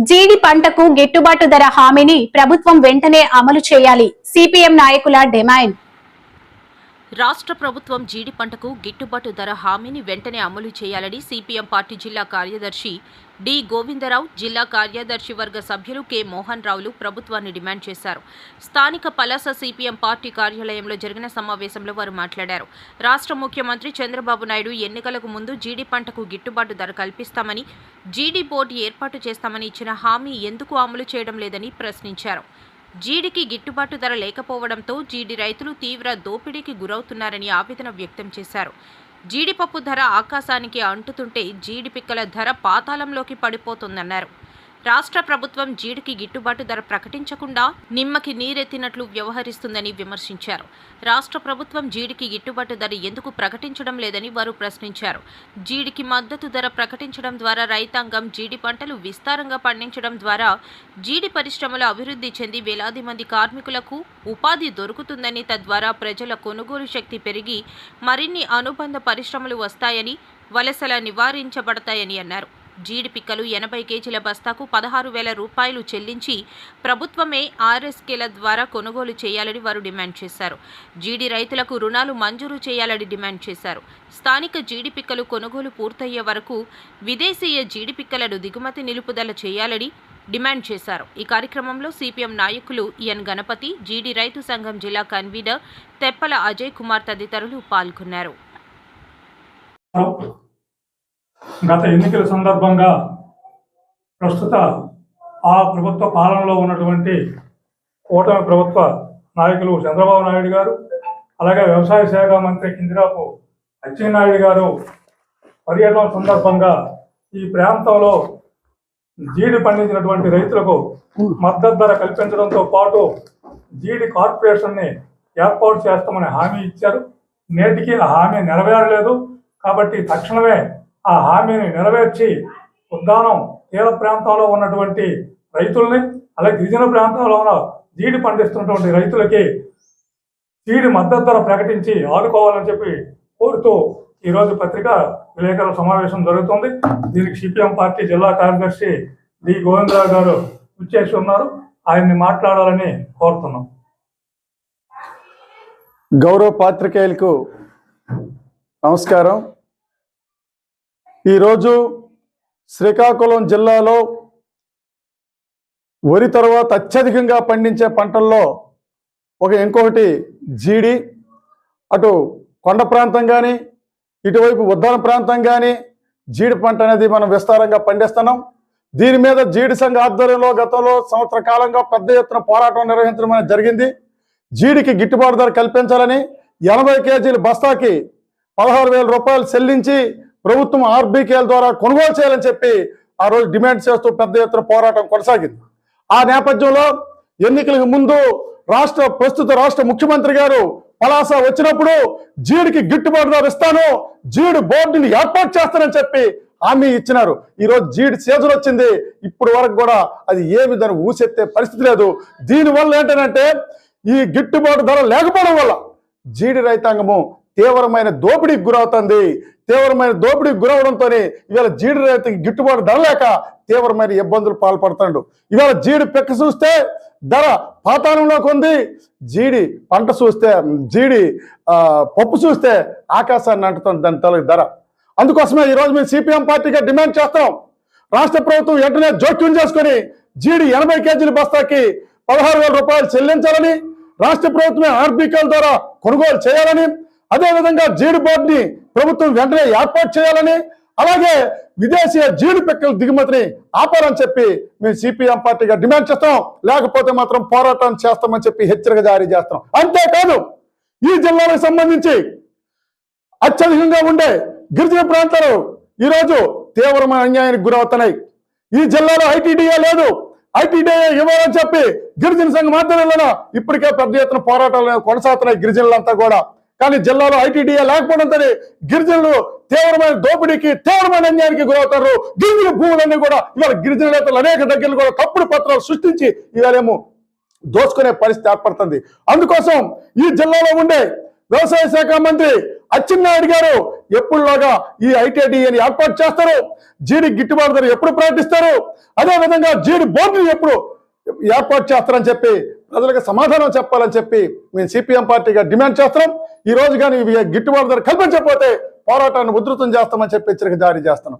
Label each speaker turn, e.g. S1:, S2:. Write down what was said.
S1: జీడి పంటకు గిట్టుబాటు ధర హామీని ప్రభుత్వం వెంటనే అమలు చేయాలి. సిపిఎం నాయకుల డిమాండ్.
S2: రాష్ట్ర ప్రభుత్వం జీడి పంటకు గిట్టుబాటు ధర హామీని వెంటనే అమలు చేయాలని సిపిఎం పార్టీ జిల్లా కార్యదర్శి డి గోవిందరావు, జిల్లా కార్యదర్శి వర్గ సభ్యులు కె మోహన్ రావులు ప్రభుత్వాన్ని డిమాండ్ చేశారు. స్థానిక పలాస సిపిఎం పార్టీ కార్యాలయంలో జరిగిన సమావేశంలో వారు మాట్లాడారు. రాష్ట్ర ముఖ్యమంత్రి చంద్రబాబు నాయుడు ఎన్నికలకు ముందు జీడి పంటకు గిట్టుబాటు ధర కల్పిస్తామని, జీడి బోర్డు ఏర్పాటు చేస్తామని ఇచ్చిన హామీ ఎందుకు అమలు చేయడం లేదని ప్రశ్నించారు. జీడికి గిట్టుబాటు ధర లేకపోవడంతో జీడి రైతులు తీవ్ర దోపిడీకి గురవుతున్నారని ఆవేదన వ్యక్తం చేశారు. జీడిపప్పు ధర ఆకాశానికి అంటుతుంటే జీడి పిక్కల ధర పాతాళంలోకి పడిపోతుందన్నారు. రాష్ట్ర ప్రభుత్వం జీడికి గిట్టుబాటు ధర ప్రకటించకుండా నిమ్మకి నీరెత్తినట్లు వ్యవహరిస్తుందని విమర్శించారు. రాష్ట్ర ప్రభుత్వం జీడికి గిట్టుబాటు ధర ఎందుకు ప్రకటించడం లేదని వారు ప్రశ్నించారు. జీడికి మద్దతు ధర ప్రకటించడం ద్వారా రైతాంగం జీడి పంటలు విస్తారంగా పండించడం ద్వారా జీడి పరిశ్రమలు అభివృద్ధి చెంది వేలాది మంది కార్మికులకు ఉపాధి దొరుకుతుందని, తద్వారా ప్రజల కొనుగోలు శక్తి పెరిగి మరిన్ని అనుబంధ పరిశ్రమలు వస్తాయని, వలసల నివారించబడతాయని అన్నారు. జీడి పిక్కలు 80 కేజీల బస్తాకు 16,000 రూపాయలు చెల్లించి ప్రభుత్వమే ఆర్ఎస్కేల ద్వారా కొనుగోలు చేయాలని వారు డిమాండ్ చేశారు. జీడి రైతులకు రుణాలు మంజూరు చేయాలని డిమాండ్ చేశారు. స్థానిక జీడి పిక్కలు కొనుగోలు పూర్తయ్యే వరకు విదేశీయ జీడి పిక్కలను దిగుమతి నిలుపుదల చేయాలని డిమాండ్ చేశారు. ఈ కార్యక్రమంలో సిపిఎం నాయకులు ఎన్ గణపతి, జీడి రైతు సంఘం జిల్లా కన్వీనర్ తెప్పల అజయ్ కుమార్ తదితరులు పాల్గొన్నారు.
S3: గత ఎన్నికల సందర్భంగా ప్రస్తుత ఆ ప్రభుత్వ పాలనలో ఉన్నటువంటి కూటమి ప్రభుత్వ నాయకులు చంద్రబాబు నాయుడు గారు, అలాగే వ్యవసాయ శాఖ మంత్రి కింజరాపు అచ్చెన్నాయుడు గారు పర్యటన సందర్భంగా ఈ ప్రాంతంలో జీడి పండించినటువంటి రైతులకు మద్దతు ధర కల్పించడంతో పాటు జీడి కార్పొరేషన్ని ఏర్పాటు చేస్తామని హామీ ఇచ్చారు. నేటికి ఆ హామీ నెరవేరలేదు. కాబట్టి తక్షణమే ఆ హామీని నెరవేర్చి ఉద్దానం తీర ప్రాంతంలో ఉన్నటువంటి రైతుల్ని, అలాగే గిరిజన ప్రాంతాల్లో ఉన్న జీడి పండిస్తున్నటువంటి రైతులకి జీడి మద్దతు ధర ప్రకటించి ఆదుకోవాలని చెప్పి కోరుతూ ఈరోజు పత్రికా విలేకరుల సమావేశం జరుగుతుంది. దీనికి సిపిఎం పార్టీ జిల్లా కార్యదర్శి డి గోవిందరావు గారు విచ్చేసి ఉన్నారు. ఆయన్ని మాట్లాడాలని కోరుతున్నాం.
S4: గౌరవ పాత్రికేయులకు నమస్కారం. ఈరోజు శ్రీకాకుళం జిల్లాలో వరి తర్వాత అత్యధికంగా పండించే పంటల్లో ఇంకొకటి జీడి. అటు కొండ ప్రాంతం కానీ, ఇటువైపు ఉద్దాన ప్రాంతం కానీ జీడి పంట అనేది మనం విస్తారంగా పండిస్తున్నాం. దీని మీద జీడి సంఘ ఆధ్వర్యంలో గతంలో సంవత్సర కాలంగా పెద్ద ఎత్తున పోరాటం నిర్వహించడం అనేది జరిగింది. జీడికి గిట్టుబాటు ధర కల్పించాలని 80 కేజీల బస్తాకి 16,000 రూపాయలు చెల్లించి ప్రభుత్వం ఆర్బీకేల ద్వారా కొనుగోలు చేయాలని చెప్పి ఆ రోజు డిమాండ్ చేస్తూ పెద్ద ఎత్తున పోరాటం కొనసాగింది. ఆ నేపథ్యంలో ఎన్నికలకు ముందు ప్రస్తుత రాష్ట్ర ముఖ్యమంత్రి గారు పలాస వచ్చినప్పుడు జీడికి గిట్టుబాటు ధర ఇస్తాను, జీడి బోర్డుని ఏర్పాటు చేస్తానని చెప్పి హామీ ఇచ్చినారు. ఈరోజు జీడి సీజన్ వచ్చింది. ఇప్పుడు వరకు కూడా అది ఏమి దాన్ని ఊసెత్తే పరిస్థితి లేదు. దీనివల్ల ఏంటంటే ఈ గిట్టుబాటు ధర లేకపోవడం వల్ల జీడి రైతాంగము తీవ్రమైన దోపిడీకి గురవుతుంది. తీవ్రమైన దోపిడీకి గురవడంతో ఇవాళ జీడి రైతుకి గిట్టుబాటు ధర లేక తీవ్రమైన ఇబ్బందులు పాల్పడుతున్నాడు. ఇవాళ జీడి పిక్క చూస్తే ధర పాతాళంలోకి ఉంది. జీడి పంట చూస్తే, జీడి పప్పు చూస్తే ఆకాశాన్ని అంటుతుంది దాని తల ధర. అందుకోసమే ఈరోజు మేము సిపిఎం పార్టీగా డిమాండ్ చేస్తాం. రాష్ట్ర ప్రభుత్వం వెంటనే జోక్యం చేసుకుని జీడి 80 కేజీల బస్తాకి 16,000 రూపాయలు చెల్లించాలని, రాష్ట్ర ప్రభుత్వమే ఆర్బీకేల ద్వారా కొనుగోలు చేయాలని, అదేవిధంగా జీడి బోర్డుని ప్రభుత్వం వెంటనే ఏర్పాటు చేయాలని, అలాగే విదేశీయ జీడి పిక్కల దిగుమతిని ఆపాలని చెప్పి మేము సిపిఎం పార్టీగా డిమాండ్ చేస్తాం. లేకపోతే మాత్రం పోరాటం చేస్తామని చెప్పి హెచ్చరిక జారీ చేస్తాం. అంతేకాదు ఈ జిల్లాలకు సంబంధించి అత్యధికంగా ఉండే గిరిజన ప్రాంతాలు ఈరోజు తీవ్రమైన అన్యాయానికి గురవుతున్నాయి. ఈ జిల్లాలో ఐటీడీఏ లేదు. ఐటీడీఏ ఇవ్వాలని చెప్పి గిరిజన సంఘం ఆధ్వర్యంలో ఇప్పటికే పెద్ద ఎత్తున పోరాటాలు కొనసాగుతున్నాయి గిరిజనులంతా కూడా. కానీ జిల్లాలో ఐటీడీఏ లేకపోవడంతో గిరిజనులు తీవ్రమైన దోపిడీకి, తీవ్రమైన అన్యాయానికి గురవుతారు. గిరిజన భూములన్నీ కూడా ఇవాళ గిరిజన నేతలు అనేక దగ్గరలు కూడా తప్పుడు పత్రాలు సృష్టించి ఇవాళేమో దోచుకునే పరిస్థితి ఏర్పడుతుంది. అందుకోసం ఈ జిల్లాలో ఉండే వ్యవసాయ శాఖ మంత్రి అచ్చెన్నాయుడు గారు ఎప్పుడులాగా ఈ ఐటీడీఏని ఏర్పాటు చేస్తారు, జీడి గిట్టుబాటు ధర ఎప్పుడు ప్రకటిస్తారు, అదేవిధంగా జీడి బోర్డుని ఎప్పుడు ఏర్పాటు చేస్తారని చెప్పి ప్రజలకు సమాధానం చెప్పాలని చెప్పి మేము సిపిఎం పార్టీగా డిమాండ్ చేస్తున్నాం. ఈ రోజు కానీ గిట్టుబాటు ధర కల్పించకపోతే పోరాటాన్ని ఉధృతం చేస్తామని చెప్పి హెచ్చరిక జారీ చేస్తున్నాం.